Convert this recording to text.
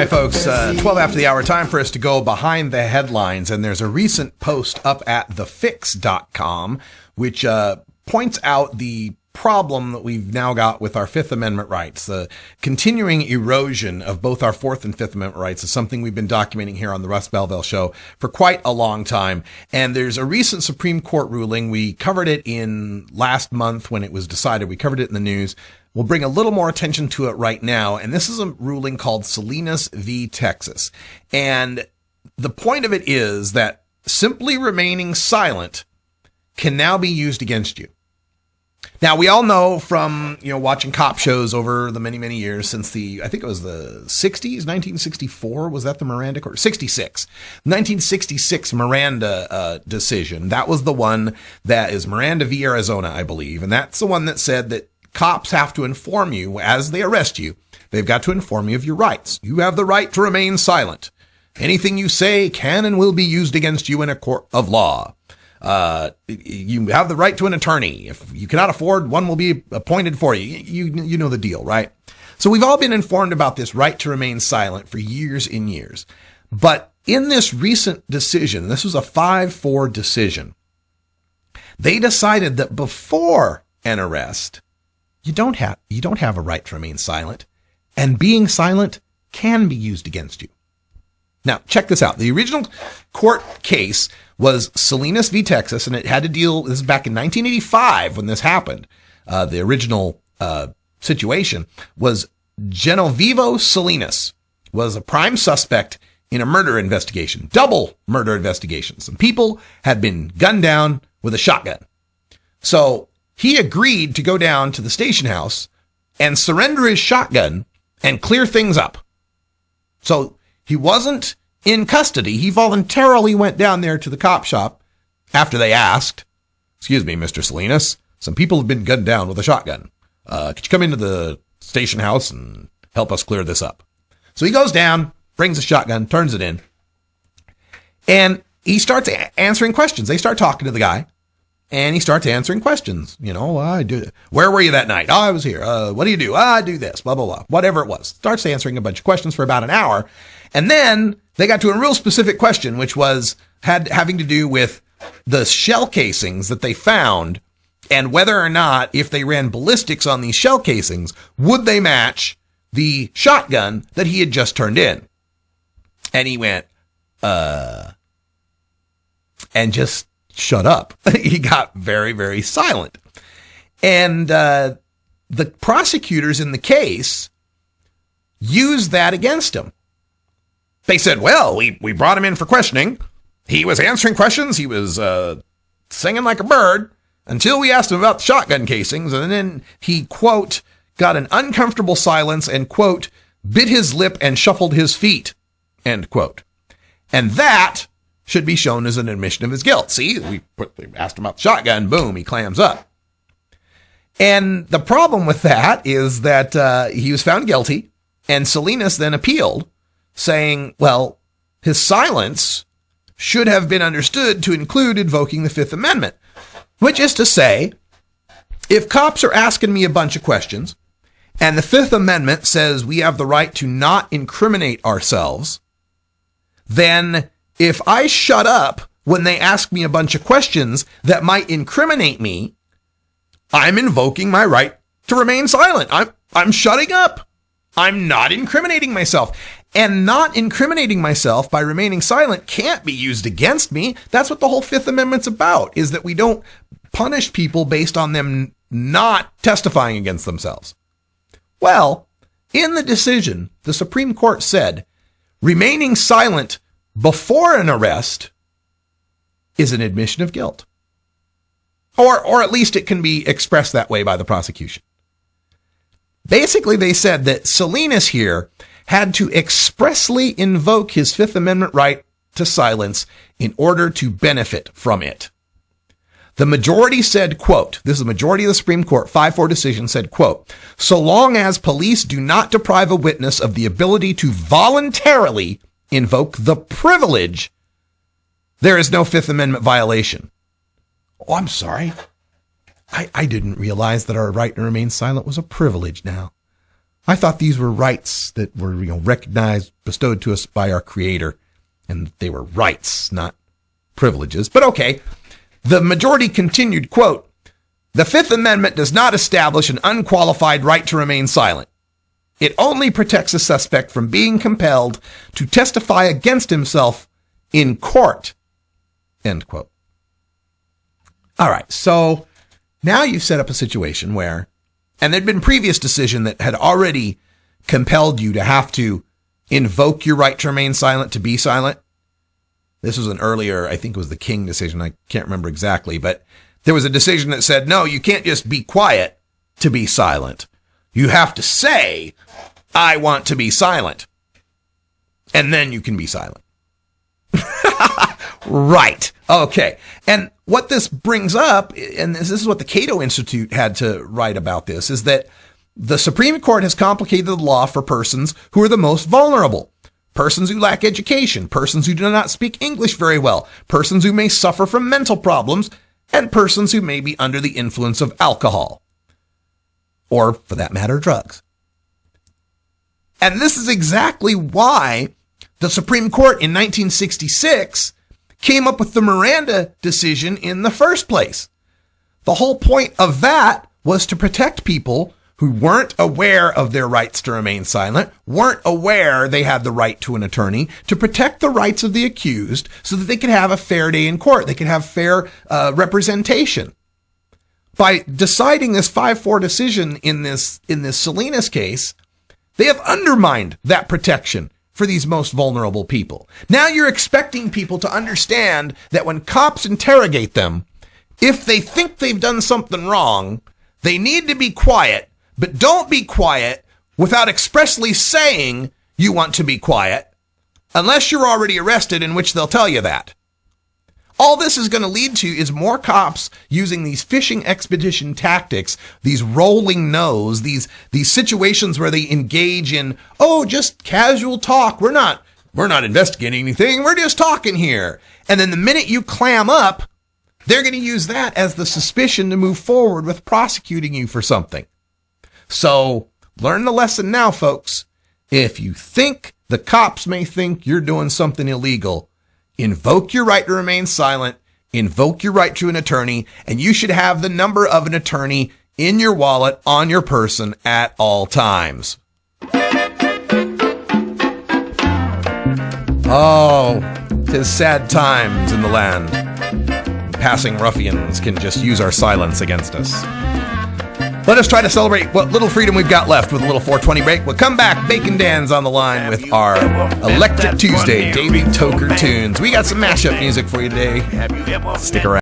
right, folks, 12 after the hour, time for us to go behind the headlines. And there's a recent post up at thefix.com, which points out the problem that we've now got with our Fifth Amendment rights. The continuing erosion of both our Fourth and Fifth Amendment rights is something we've been documenting here on the Russ Belville Show for quite a long time. And there's a recent Supreme Court ruling. We covered it in last month when it was decided. We covered it in the news. We'll bring a little more attention to it right now. And this is a ruling called Salinas v. Texas. And the point of it is that simply remaining silent can now be used against you. Now, we all know from, watching cop shows over the many, many years since I think it was the 60s, 1964. Was that the Miranda Court? 66. 1966 Miranda decision. That was the one that is Miranda v. Arizona, I believe. And that's the one that said that cops have to inform you as they arrest you. They've got to inform you of your rights. You have the right to remain silent. Anything you say can and will be used against you in a court of law. You have the right to an attorney. If you cannot afford, one will be appointed for you. You know the deal, right? So we've all been informed about this right to remain silent for years and years. But in this recent decision, this was a 5-4 decision, they decided that before an arrest, you don't have a right to remain silent, and being silent can be used against you. Now, check this out. The original court case was Salinas v. Texas, and it had to deal, this is back in 1985 when this happened. The original situation was Genovevo Salinas was a prime suspect in a murder investigation, double murder investigation. Some people had been gunned down with a shotgun. So he agreed to go down to the station house and surrender his shotgun and clear things up. So he wasn't in custody. He voluntarily went down there to the cop shop after they asked, "Excuse me, Mr. Salinas, some people have been gunned down with a shotgun. Could you come into the station house and help us clear this up?" So he goes down, brings a shotgun, turns it in, and he starts answering questions. They start talking to the guy, and he starts answering questions. I do. Where were you that night? Oh, I was here. What do you do? I do this, blah, blah, blah. Whatever it was. Starts answering a bunch of questions for about an hour. And then they got to a real specific question, which was having to do with the shell casings that they found and whether or not, if they ran ballistics on these shell casings, would they match the shotgun that he had just turned in? And he went, and just shut up. He got very, very silent. And the prosecutors in the case used that against him. They said, well, we brought him in for questioning. He was answering questions. He was singing like a bird until we asked him about the shotgun casings. And then he, quote, got an uncomfortable silence and, quote, bit his lip and shuffled his feet, end quote. And that should be shown as an admission of his guilt. See, we asked him about the shotgun, boom, he clams up. And the problem with that is that he was found guilty, and Salinas then appealed, saying, well, his silence should have been understood to include invoking the Fifth Amendment, which is to say, if cops are asking me a bunch of questions, and the Fifth Amendment says we have the right to not incriminate ourselves, then if I shut up when they ask me a bunch of questions that might incriminate me, I'm invoking my right to remain silent. I'm shutting up. I'm not incriminating myself. And not incriminating myself by remaining silent can't be used against me. That's what the whole Fifth Amendment's about, is that we don't punish people based on them not testifying against themselves. Well, in the decision, the Supreme Court said remaining silent before an arrest is an admission of guilt. Or at least it can be expressed that way by the prosecution. Basically, they said that Salinas here had to expressly invoke his Fifth Amendment right to silence in order to benefit from it. The majority said, quote, this is the majority of the Supreme Court, 5-4 decision said, quote, so long as police do not deprive a witness of the ability to voluntarily invoke the privilege, there is no Fifth Amendment violation. Oh, I'm sorry. I didn't realize that our right to remain silent was a privilege now. I thought these were rights that were, recognized, bestowed to us by our Creator, and they were rights, not privileges. But okay. The majority continued, quote, "The Fifth Amendment does not establish an unqualified right to remain silent. It only protects a suspect from being compelled to testify against himself in court." End quote. All right. So now you've set up a situation where, and there'd been previous decision that had already compelled you to have to invoke your right to remain silent, to be silent. This was an earlier, I think it was the King decision. I can't remember exactly, but there was a decision that said, no, you can't just be quiet to be silent. You have to say, I want to be silent. And then you can be silent. Right. Okay. And what this brings up, and this is what the Cato Institute had to write about this, is that the Supreme Court has complicated the law for persons who are the most vulnerable. Persons who lack education, persons who do not speak English very well, persons who may suffer from mental problems, and persons who may be under the influence of alcohol. Or, for that matter, drugs. And this is exactly why the Supreme Court in 1966 came up with the Miranda decision in the first place. The whole point of that was to protect people who weren't aware of their rights to remain silent, weren't aware they had the right to an attorney, to protect the rights of the accused so that they could have a fair day in court. They could have fair representation. By deciding this 5-4 decision in this Salinas case, they have undermined that protection for these most vulnerable people. Now you're expecting people to understand that when cops interrogate them, if they think they've done something wrong, they need to be quiet, but don't be quiet without expressly saying you want to be quiet, unless you're already arrested, in which they'll tell you that. All this is going to lead to is more cops using these fishing expedition tactics, these rolling no's, these situations where they engage in, just casual talk. We're not investigating anything. We're just talking here. And then the minute you clam up, they're going to use that as the suspicion to move forward with prosecuting you for something. So learn the lesson now, folks. If you think the cops may think you're doing something illegal, invoke your right to remain silent, invoke your right to an attorney, and you should have the number of an attorney in your wallet, on your person at all times. Oh, 'tis sad times in the land. Passing ruffians can just use our silence against us. Let us try to celebrate what little freedom we've got left with a little 420 break. We'll come back. Bacon Dan's on the line with our Electric Tuesday Daily Toker tunes. We got some mashup music for you today. Stick around.